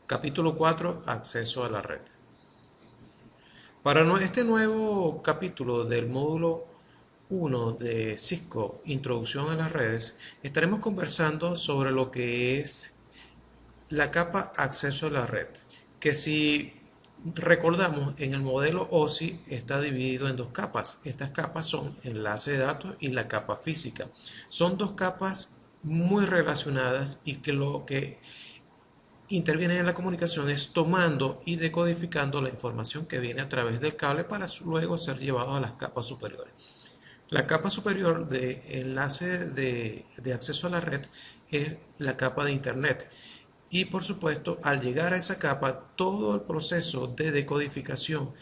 Capítulo 4, acceso a la red. Para este nuevo capítulo del módulo 1 de Cisco, Introducción a las redes, estaremos conversando sobre lo que es la capa acceso a la red, que si recordamos en el modelo OSI está dividido en dos capas. Estas capas son enlace de datos y la capa física. Son dos capas muy relacionadas y que lo que intervienen en la comunicación es tomando y decodificando la información que viene a través del cable para luego ser llevado a las capas superiores. La capa superior de enlace de acceso a la red es la capa de Internet. Y por supuesto, al llegar a esa capa, todo el proceso de decodificación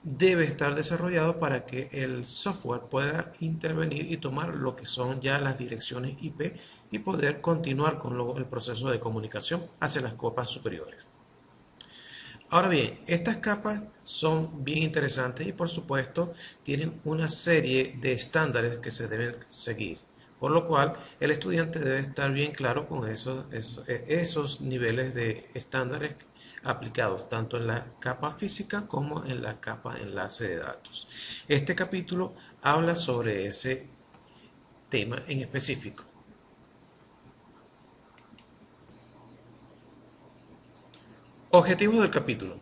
debe estar desarrollado para que el software pueda intervenir y tomar lo que son ya las direcciones IP y poder continuar con el proceso de comunicación hacia las capas superiores. Ahora bien, estas capas son bien interesantes y por supuesto tienen una serie de estándares que se deben seguir, por lo cual el estudiante debe estar bien claro con esos niveles de estándares aplicados tanto en la capa física como en la capa enlace de datos. Este capítulo habla sobre ese tema en específico. Objetivos del capítulo.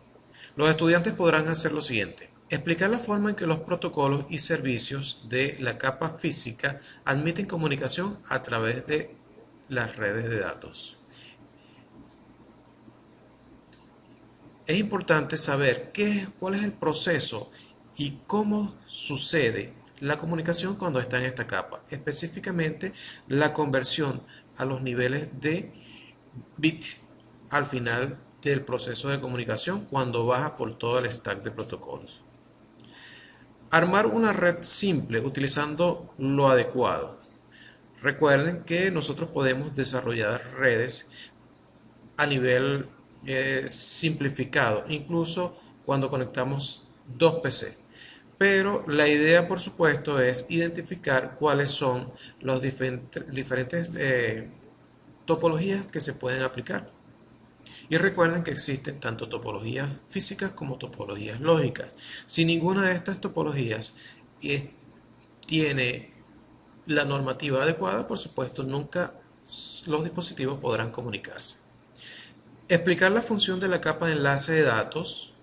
Los estudiantes podrán hacer lo siguiente: explicar la forma en que los protocolos y servicios de la capa física admiten comunicación a través de las redes de datos. Es importante saber cuál es el proceso y cómo sucede la comunicación cuando está en esta capa, específicamente la conversión a los niveles de bit al final del proceso de comunicación cuando baja por todo el stack de protocolos. Armar una red simple utilizando lo adecuado. Recuerden que nosotros podemos desarrollar redes a nivel simplificado, incluso cuando conectamos dos PC. Pero la idea, por supuesto, es identificar cuáles son las diferentes topologías que se pueden aplicar. Y recuerden que existen tanto topologías físicas como topologías lógicas. Si ninguna de estas topologías tiene la normativa adecuada, por supuesto, nunca los dispositivos podrán comunicarse. Explicar la función de la capa de enlace de datos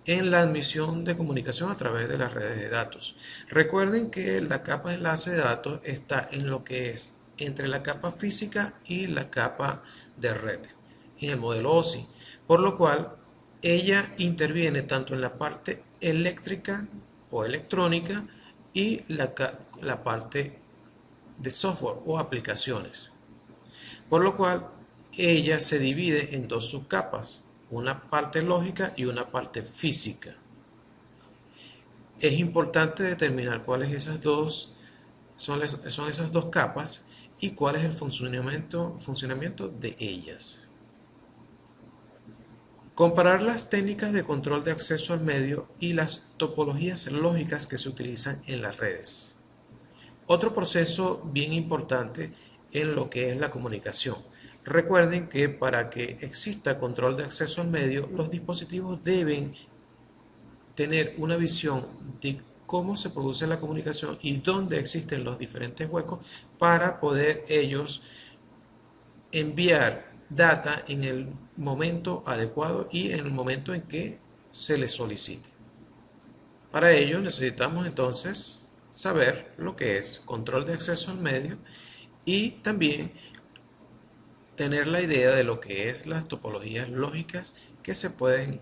en la admisión de comunicación a través de las redes de datos. Recuerden que la capa de enlace de datos está en lo que es entre la capa física y la capa de red, en el modelo OSI, por lo cual ella interviene tanto en la parte eléctrica o electrónica y la parte de software o aplicaciones, por lo cual ella se divide en dos subcapas, una parte lógica y una parte física. Es importante determinar cuáles son esas dos capas y cuál es el funcionamiento de ellas. Comparar las técnicas de control de acceso al medio y las topologías lógicas que se utilizan en las redes. Otro proceso bien importante en lo que es la comunicación. Recuerden que para que exista control de acceso al medio, los dispositivos deben tener una visión de cómo se produce la comunicación y dónde existen los diferentes huecos para poder ellos enviar data en el momento adecuado y en el momento en que se les solicite. Para ello necesitamos entonces saber lo que es control de acceso al medio y también tener la idea de lo que es las topologías lógicas que se pueden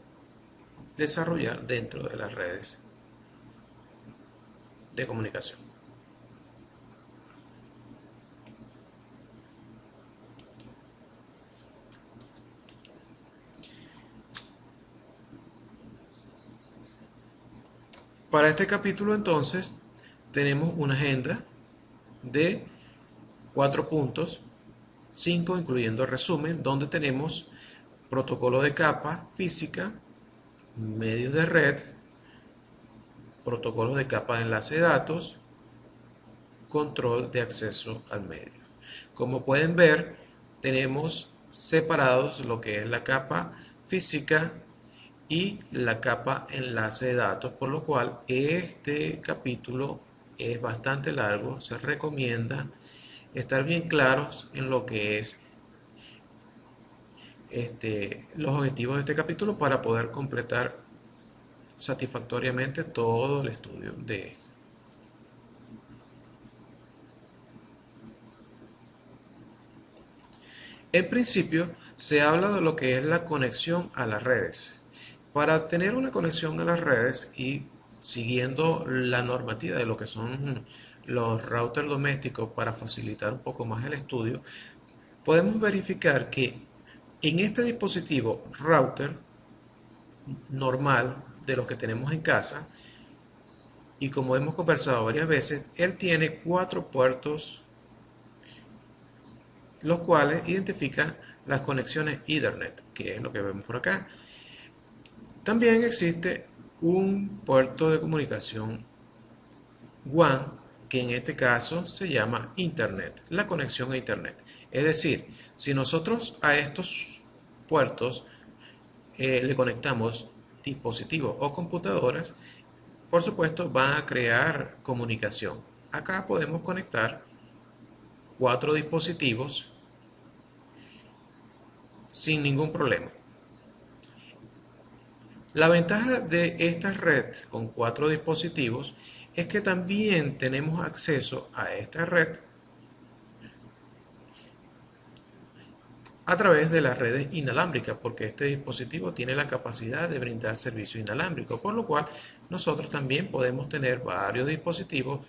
desarrollar dentro de las redes de comunicación. Para este capítulo entonces tenemos una agenda de 4 puntos, 5 incluyendo el resumen, donde tenemos protocolo de capa física, medios de red, protocolos de capa de enlace de datos, control de acceso al medio. Como pueden ver, tenemos separados lo que es la capa física y la capa enlace de datos, por lo cual este capítulo es bastante largo. Se recomienda estar bien claros en lo que es los objetivos de este capítulo para poder completar satisfactoriamente todo el estudio de este. En principio, se habla de lo que es la conexión a las redes. Para tener una conexión a las redes y siguiendo la normativa de lo que son los routers domésticos para facilitar un poco más el estudio, podemos verificar que en este dispositivo router normal de los que tenemos en casa, y como hemos conversado varias veces, él tiene 4 puertos, los cuales identifican las conexiones Ethernet, que es lo que vemos por acá. También existe un puerto de comunicación WAN, que en este caso se llama Internet, la conexión a Internet. Es decir, si nosotros a estos puertos le conectamos dispositivos o computadoras, por supuesto van a crear comunicación. Acá podemos conectar 4 dispositivos sin ningún problema. La ventaja de esta red con 4 dispositivos es que también tenemos acceso a esta red a través de las redes inalámbricas, porque este dispositivo tiene la capacidad de brindar servicio inalámbrico, por lo cual nosotros también podemos tener varios dispositivos,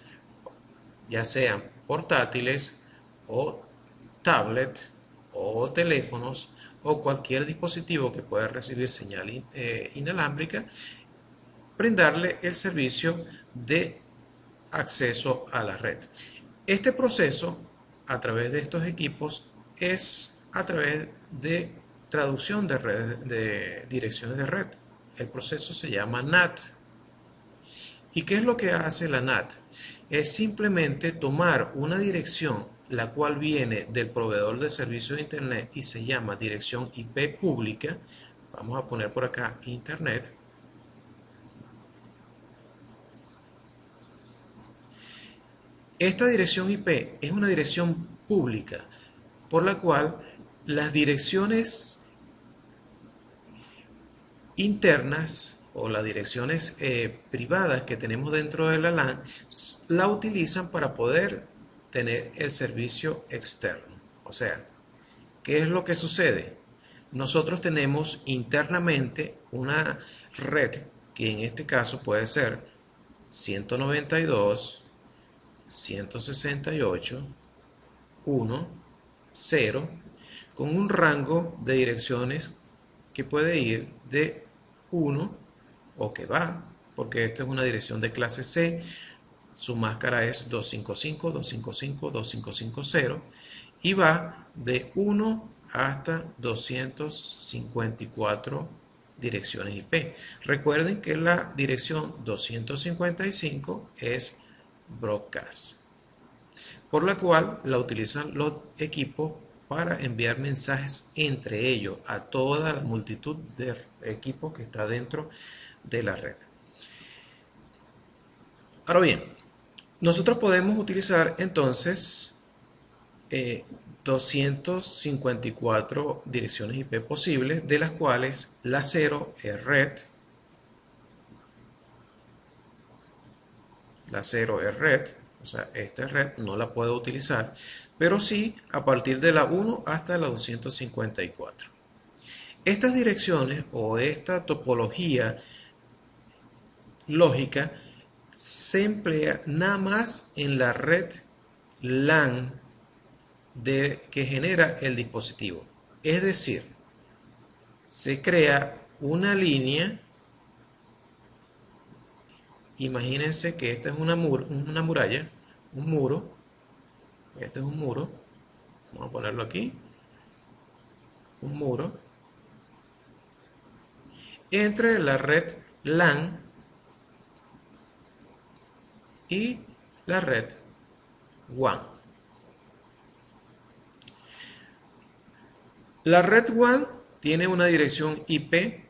ya sean portátiles o tablet o teléfonos o cualquier dispositivo que pueda recibir señal inalámbrica, brindarle el servicio de acceso a la red. Este proceso, a través de estos equipos, es a través de traducción de redes, de direcciones de red. El proceso se llama NAT. ¿Y qué es lo que hace la NAT? Es simplemente tomar una dirección, la cual viene del proveedor de servicio de Internet y se llama dirección IP pública. Vamos a poner por acá Internet. Esta dirección IP es una dirección pública, por la cual las direcciones internas o las direcciones privadas que tenemos dentro de la LAN la utilizan para poder tener el servicio externo. O sea, ¿qué es lo que sucede? Nosotros tenemos internamente una red que en este caso puede ser 192, 168, 1, 0, con un rango de direcciones que puede ir de 1 o que va, porque esta es una dirección de clase C, su máscara es 255, 255, 2550 y va de 1 hasta 254 direcciones IP. Recuerden que la dirección 255 es broadcast, por la cual la utilizan los equipos para enviar mensajes entre ellos a toda la multitud de equipos que está dentro de la red. Ahora bien, nosotros podemos utilizar entonces 254 direcciones IP posibles, de las cuales la 0 es red, la 0 es red, o sea, esta red no la puedo utilizar, pero sí a partir de la 1 hasta la 254. Estas direcciones o esta topología lógica se emplea nada más en la red LAN que genera el dispositivo. Es decir, se crea una línea. Imagínense que esta es una muralla, un muro. Este es un muro. Vamos a ponerlo aquí. Un muro. Entre la red LAN y la red WAN. La red WAN tiene una dirección IP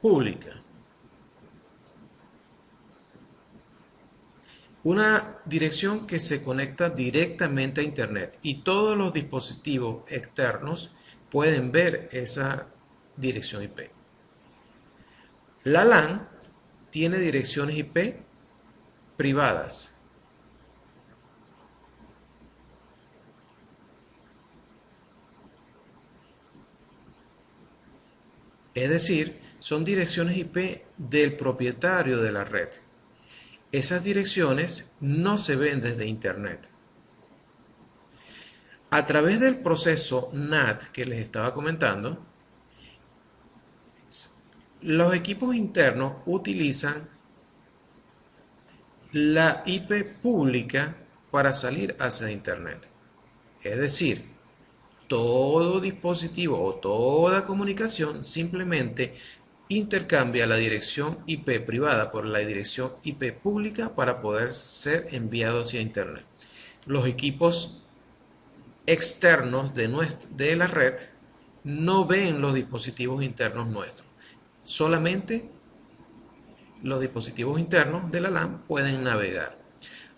pública, una dirección que se conecta directamente a Internet y todos los dispositivos externos pueden ver esa dirección IP. La LAN tiene direcciones IP privadas. Es decir, son direcciones IP del propietario de la red. Esas direcciones no se ven desde Internet. A través del proceso NAT que les estaba comentando, los equipos internos utilizan la IP pública para salir hacia Internet. Es decir, todo dispositivo o toda comunicación simplemente intercambia la dirección IP privada por la dirección IP pública para poder ser enviado hacia Internet. Los equipos externos de la red no ven los dispositivos internos nuestros. Solamente los dispositivos internos de la LAN pueden navegar,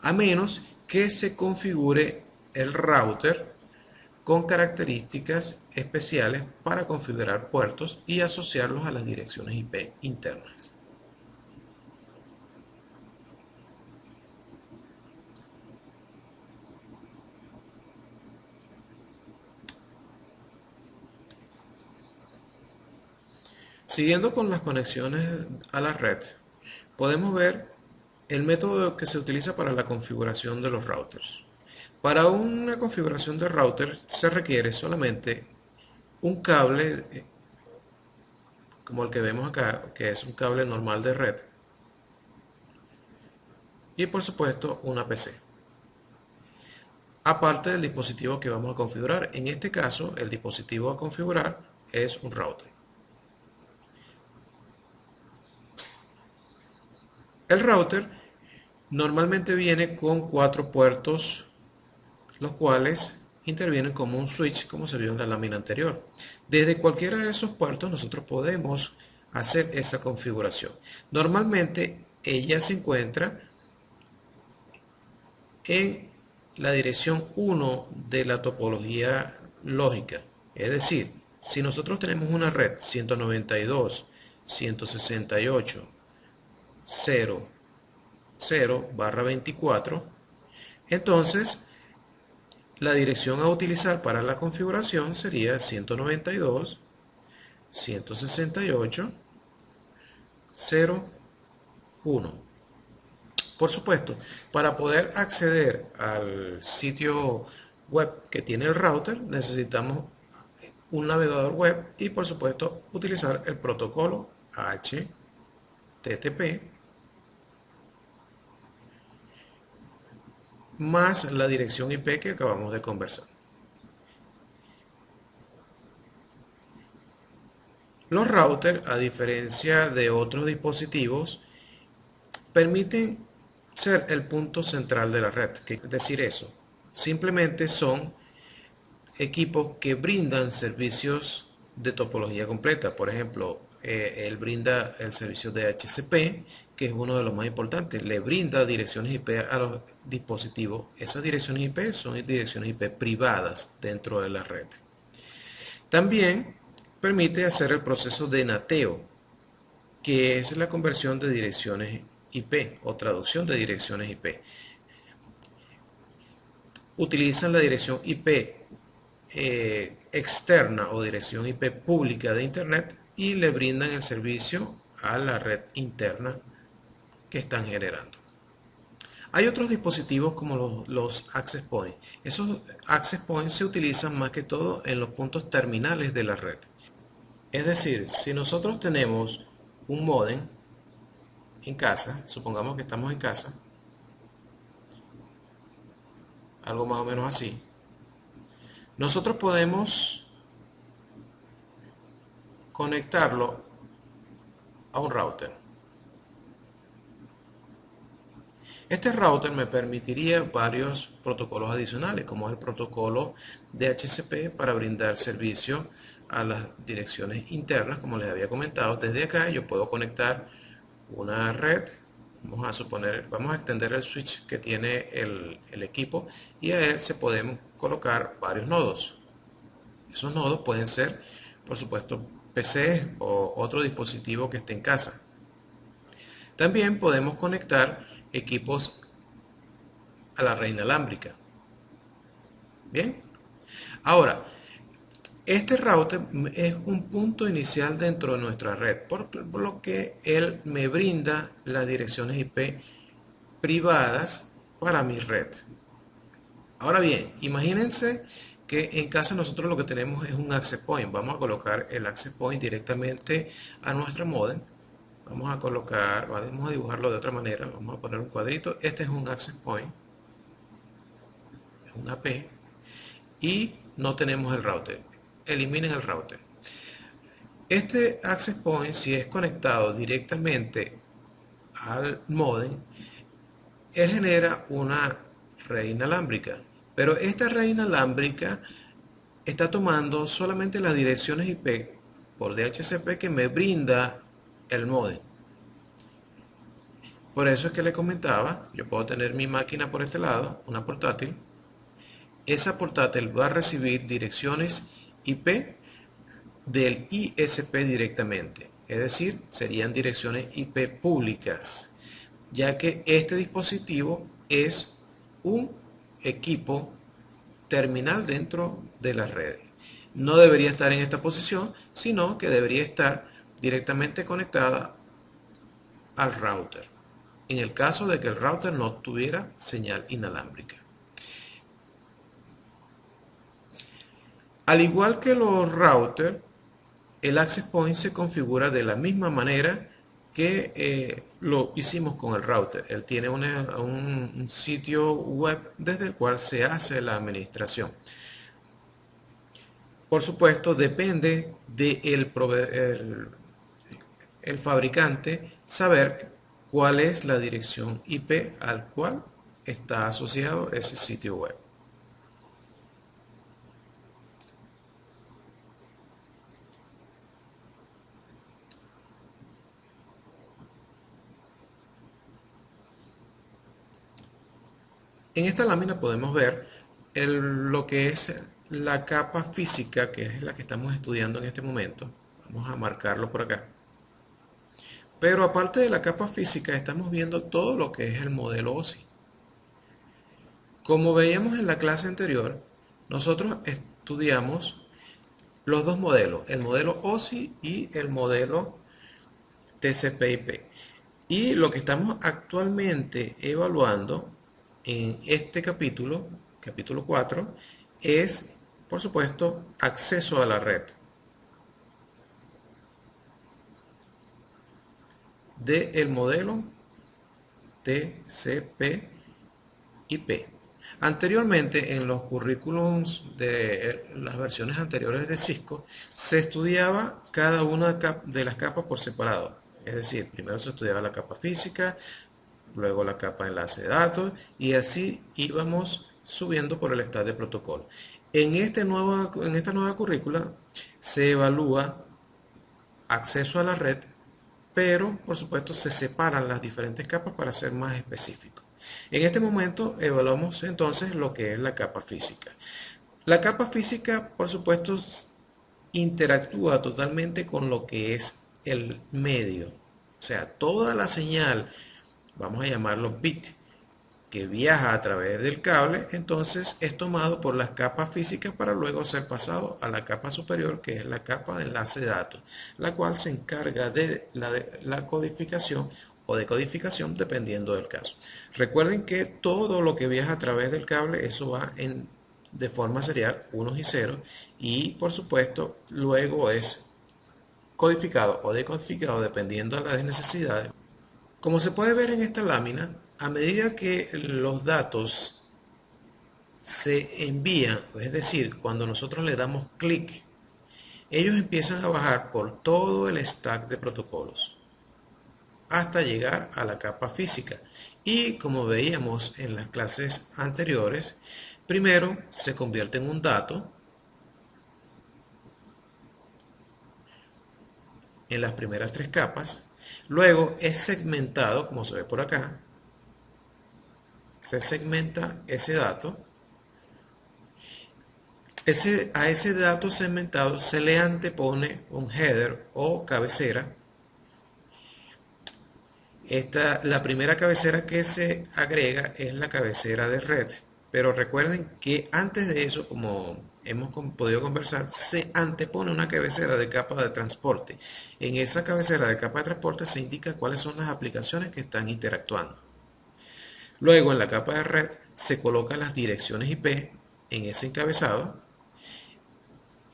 a menos que se configure el router con características especiales para configurar puertos y asociarlos a las direcciones IP internas. Siguiendo con las conexiones a la red, podemos ver el método que se utiliza para la configuración de los routers. Para una configuración de router se requiere solamente un cable como el que vemos acá, que es un cable normal de red, y por supuesto una PC. Aparte del dispositivo que vamos a configurar, en este caso el dispositivo a configurar es un router. El router normalmente viene con 4 puertos, los cuales intervienen como un switch, como se vio en la lámina anterior. Desde cualquiera de esos puertos nosotros podemos hacer esa configuración. Normalmente ella se encuentra en la dirección 1 de la topología lógica. Es decir, si nosotros tenemos una red 192.168.0.0/24, entonces la dirección a utilizar para la configuración sería 192.168.0.1. Por supuesto, para poder acceder al sitio web que tiene el router, necesitamos un navegador web y por supuesto utilizar el protocolo HTTP más la dirección IP que acabamos de conversar. Los routers, a diferencia de otros dispositivos, permiten ser el punto central de la red. ¿Qué quiere decir eso? Simplemente son equipos que brindan servicios de topología completa. Por ejemplo, él brinda el servicio de HCP, que es uno de los más importantes. Le brinda direcciones IP a los dispositivos. Esas direcciones IP son direcciones IP privadas dentro de la red. También permite hacer el proceso de nateo, que es la conversión de direcciones IP o traducción de direcciones IP. Utilizan la dirección IP externa o dirección IP pública de Internet y le brindan el servicio a la red interna que están generando. Hay otros dispositivos como los Access Points. Esos Access Points se utilizan más que todo en los puntos terminales de la red. Es decir, si nosotros tenemos un módem en casa, supongamos que estamos en casa, algo más o menos así, nosotros podemos conectarlo a un router. Este router me permitiría varios protocolos adicionales, como el protocolo DHCP para brindar servicio a las direcciones internas, como les había comentado. Desde acá yo puedo conectar una red, vamos a extender el switch que tiene el equipo y a él se pueden colocar varios nodos. Esos nodos pueden ser, por supuesto, PCs o otro dispositivo que esté en casa. También podemos conectar equipos a la red inalámbrica. Bien, ahora, este router es un punto inicial dentro de nuestra red, por lo que él me brinda las direcciones IP privadas para mi red. Ahora bien, imagínense que en casa nosotros lo que tenemos es un access point. Vamos a colocar el access point directamente a nuestro modem. Vamos a dibujarlo de otra manera. Vamos a poner un cuadrito. Este es un access point, es una P, y no tenemos el router. Eliminen el router. Este access point, si es conectado directamente al modem, él genera una red inalámbrica. Pero esta red inalámbrica está tomando solamente las direcciones IP por DHCP que me brinda el modem. Por eso es que le comentaba, yo puedo tener mi máquina por este lado, una portátil. Esa portátil va a recibir direcciones IP del ISP directamente, es decir, serían direcciones IP públicas, ya que este dispositivo es un equipo terminal dentro de las redes. No debería estar en esta posición, sino que debería estar directamente conectada al router, en el caso de que el router no tuviera señal inalámbrica. Al igual que los routers, el access point se configura de la misma manera que lo hicimos con el router. Él tiene un sitio web desde el cual se hace la administración. Por supuesto, depende del el fabricante saber cuál es la dirección IP al cual está asociado ese sitio web. En esta lámina podemos ver lo que es la capa física, que es la que estamos estudiando en este momento. Vamos a marcarlo por acá. Pero aparte de la capa física, estamos viendo todo lo que es el modelo OSI. Como veíamos en la clase anterior, nosotros estudiamos los dos modelos, el modelo OSI y el modelo TCP/IP. Y lo que estamos actualmente evaluando en este capítulo, capítulo 4, es, por supuesto, acceso a la red del modelo TCP/IP. Anteriormente, en los currículums de las versiones anteriores de Cisco, se estudiaba cada una de las capas por separado. Es decir, primero se estudiaba la capa física, luego la capa de enlace de datos, y así íbamos subiendo por el stack de protocolo. En esta nueva currícula se evalúa acceso a la red, pero por supuesto se separan las diferentes capas para ser más específicos. En este momento evaluamos entonces lo que es la capa física. La capa física, por supuesto, interactúa totalmente con lo que es el medio. O sea, toda la señal, vamos a llamarlo bit, que viaja a través del cable, entonces es tomado por las capas físicas para luego ser pasado a la capa superior, que es la capa de enlace de datos, la cual se encarga de la codificación o decodificación dependiendo del caso. Recuerden que todo lo que viaja a través del cable, eso va de forma serial, unos y ceros, y por supuesto luego es codificado o decodificado dependiendo de las necesidades. Como se puede ver en esta lámina, a medida que los datos se envían, es decir, cuando nosotros le damos clic, ellos empiezan a bajar por todo el stack de protocolos. hasta llegar a la capa física. Y como veíamos en las clases anteriores, primero se convierte en un dato en las primeras tres capas, luego es segmentado, como se ve por acá, se segmenta ese dato. A ese dato segmentado se le antepone un header o cabecera. La primera cabecera que se agrega es la cabecera de red, pero recuerden que antes de eso, como hemos podido conversar, se antepone una cabecera de capa de transporte. En esa cabecera de capa de transporte se indica cuáles son las aplicaciones que están interactuando. Luego en la capa de red se colocan las direcciones IP en ese encabezado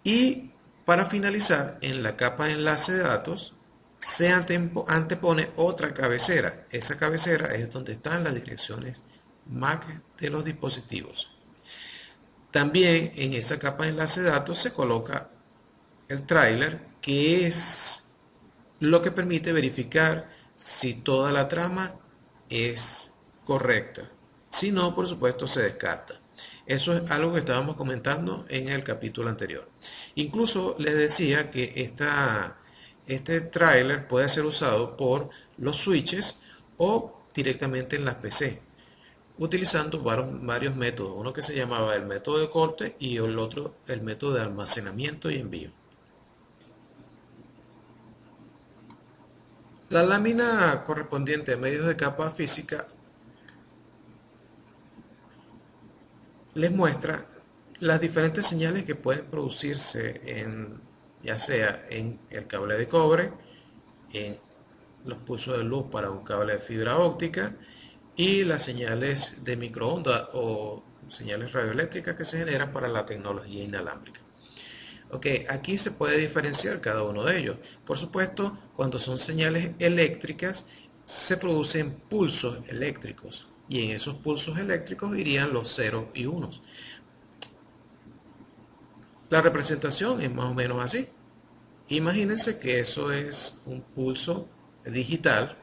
y para finalizar en la capa de enlace de datos se antepone otra cabecera. Esa cabecera es donde están las direcciones MAC de los dispositivos. También en esa capa de enlace de datos se coloca el tráiler, que es lo que permite verificar si toda la trama es correcta. Si no, por supuesto, se descarta. Eso es algo que estábamos comentando en el capítulo anterior. Incluso les decía que este tráiler puede ser usado por los switches o directamente en las PC, utilizando varios métodos. Uno que se llamaba el método de corte y el otro el método de almacenamiento y envío. La lámina correspondiente a medios de capa física les muestra las diferentes señales que pueden producirse ya sea en el cable de cobre, en los pulsos de luz para un cable de fibra óptica y las señales de microondas o señales radioeléctricas que se generan para la tecnología inalámbrica. Ok, aquí se puede diferenciar cada uno de ellos. Por supuesto, cuando son señales eléctricas, se producen pulsos eléctricos. Y en esos pulsos eléctricos irían los ceros y unos. La representación es más o menos así. Imagínense que eso es un pulso digital.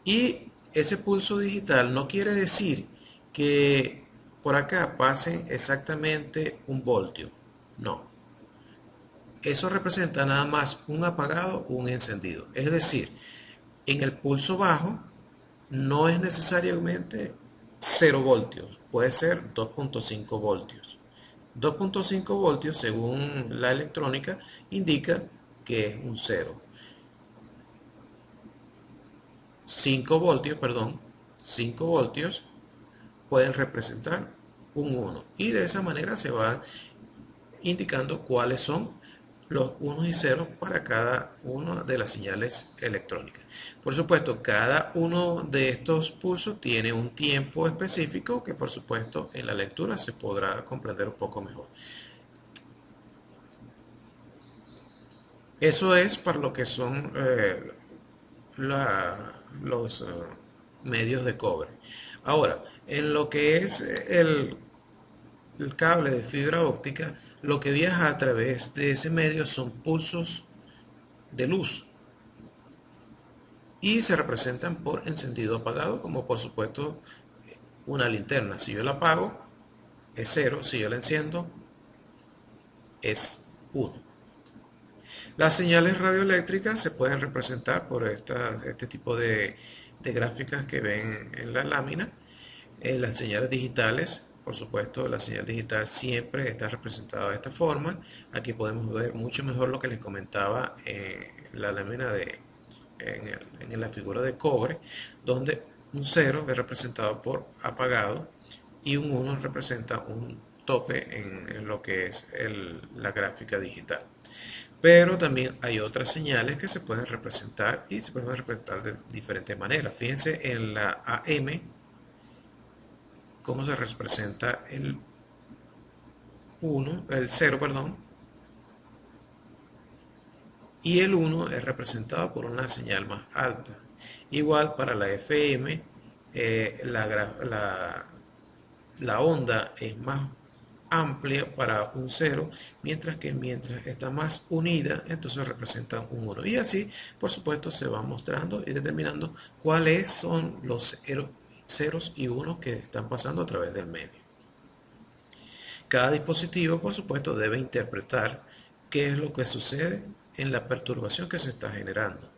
Y ese pulso digital no quiere decir que por acá pase exactamente un voltio. No. Eso representa nada más un apagado o un encendido. Es decir, en el pulso bajo no es necesariamente 0 voltios, puede ser 2.5 voltios. 2.5 voltios, según la electrónica, indica que es un 0. 5 voltios, perdón, 5 voltios pueden representar un 1. Y de esa manera se va indicando cuáles son los unos y ceros para cada una de las señales electrónicas. Por supuesto, cada uno de estos pulsos tiene un tiempo específico que por supuesto en la lectura se podrá comprender un poco mejor. Eso es para lo que son los medios de cobre. Ahora, en lo que es el cable de fibra óptica, lo que viaja a través de ese medio son pulsos de luz y se representan por encendido apagado, como por supuesto una linterna. Si yo la apago es 0, si yo la enciendo es 1. Las señales radioeléctricas se pueden representar por este tipo de gráficas que ven en la lámina. Las señales digitales, por supuesto, la señal digital siempre está representada de esta forma. Aquí podemos ver mucho mejor lo que les comentaba en la lámina en la figura de cobre, donde un 0 es representado por apagado y un 1 representa un tope en lo que es la gráfica digital. Pero también hay otras señales que se pueden representar y se pueden representar de diferentes maneras. Fíjense en la AM, cómo se representa el 0, perdón, y el 1 es representado por una señal más alta. Igual para la FM, la onda es más amplia para un 0, mientras que mientras está más unida, entonces representa un 1. Y así, por supuesto, se va mostrando y determinando cuáles son los ceros y unos que están pasando a través del medio. Cada dispositivo, por supuesto, debe interpretar qué es lo que sucede en la perturbación que se está generando,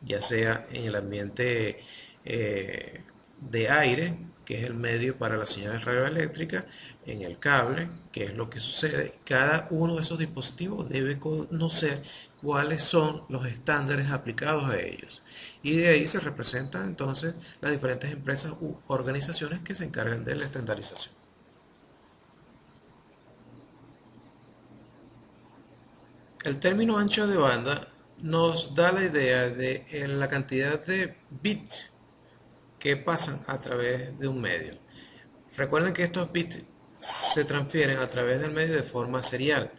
ya sea en el ambiente de aire, que es el medio para las señales radioeléctricas, en el cable, que es lo que sucede. Cada uno de esos dispositivos debe conocer cuáles son los estándares aplicados a ellos. Y de ahí se representan entonces las diferentes empresas u organizaciones que se encargan de la estandarización. El término ancho de banda nos da la idea de la cantidad de bits que pasan a través de un medio. Recuerden que estos bits se transfieren a través del medio de forma serial.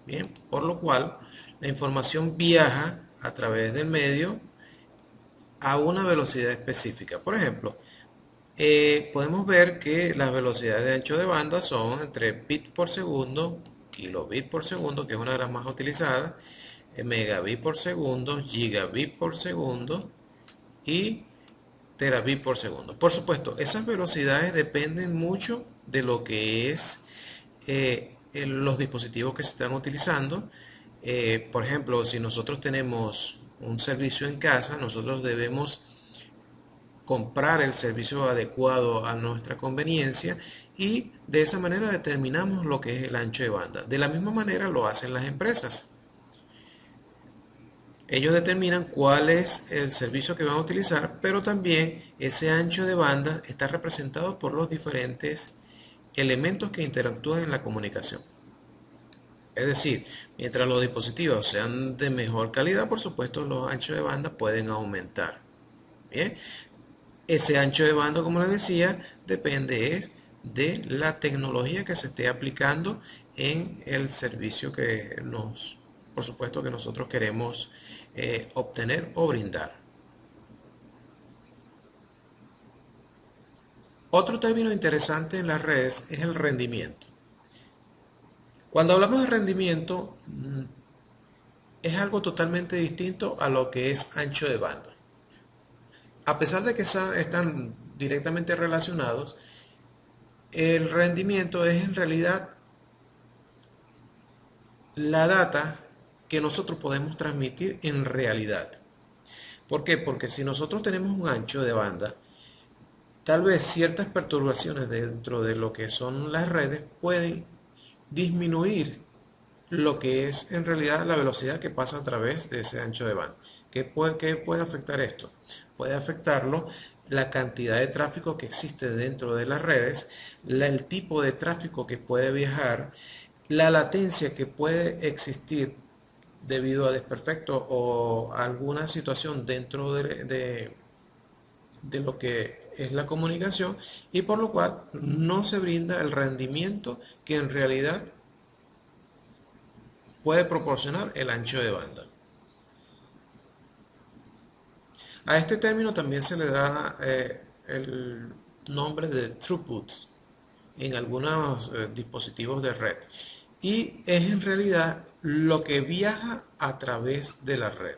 Bien, por lo cual la información viaja a través del medio a una velocidad específica. Por ejemplo, podemos ver que las velocidades de ancho de banda son entre bits por segundo, kilobit por segundo, que es una de las más utilizadas, megabit por segundo, gigabit por segundo y terabit por segundo. Por supuesto, esas velocidades dependen mucho de lo que es los dispositivos que se están utilizando. Por ejemplo, si nosotros tenemos un servicio en casa, nosotros debemos comprar el servicio adecuado a nuestra conveniencia y de esa manera determinamos lo que es el ancho de banda. De la misma manera lo hacen las empresas. Ellos determinan cuál es el servicio que van a utilizar, pero también ese ancho de banda está representado por los diferentes elementos que interactúan en la comunicación. Es decir, mientras los dispositivos sean de mejor calidad, por supuesto los anchos de banda pueden aumentar. Bien, ese ancho de banda, como les decía, depende de la tecnología que se esté aplicando en el servicio que por supuesto, que nosotros queremos obtener o brindar. Otro término interesante en las redes es el rendimiento. Cuando hablamos de rendimiento, es algo totalmente distinto a lo que es ancho de banda. A pesar de que están directamente relacionados, el rendimiento es en realidad la data que nosotros podemos transmitir en realidad. ¿Por qué? Porque si nosotros tenemos un ancho de banda, tal vez ciertas perturbaciones dentro de lo que son las redes pueden disminuir lo que es en realidad la velocidad que pasa a través de ese ancho de banda. ¿Qué puede afectar esto? Puede afectarlo la cantidad de tráfico que existe dentro de las redes, el tipo de tráfico que puede viajar, la latencia que puede existir debido a desperfecto o alguna situación dentro de lo que es la comunicación, y por lo cual no se brinda el rendimiento que en realidad puede proporcionar el ancho de banda. A este término también se le da el nombre de throughput en algunos dispositivos de red, y es en realidad lo que viaja a través de la red.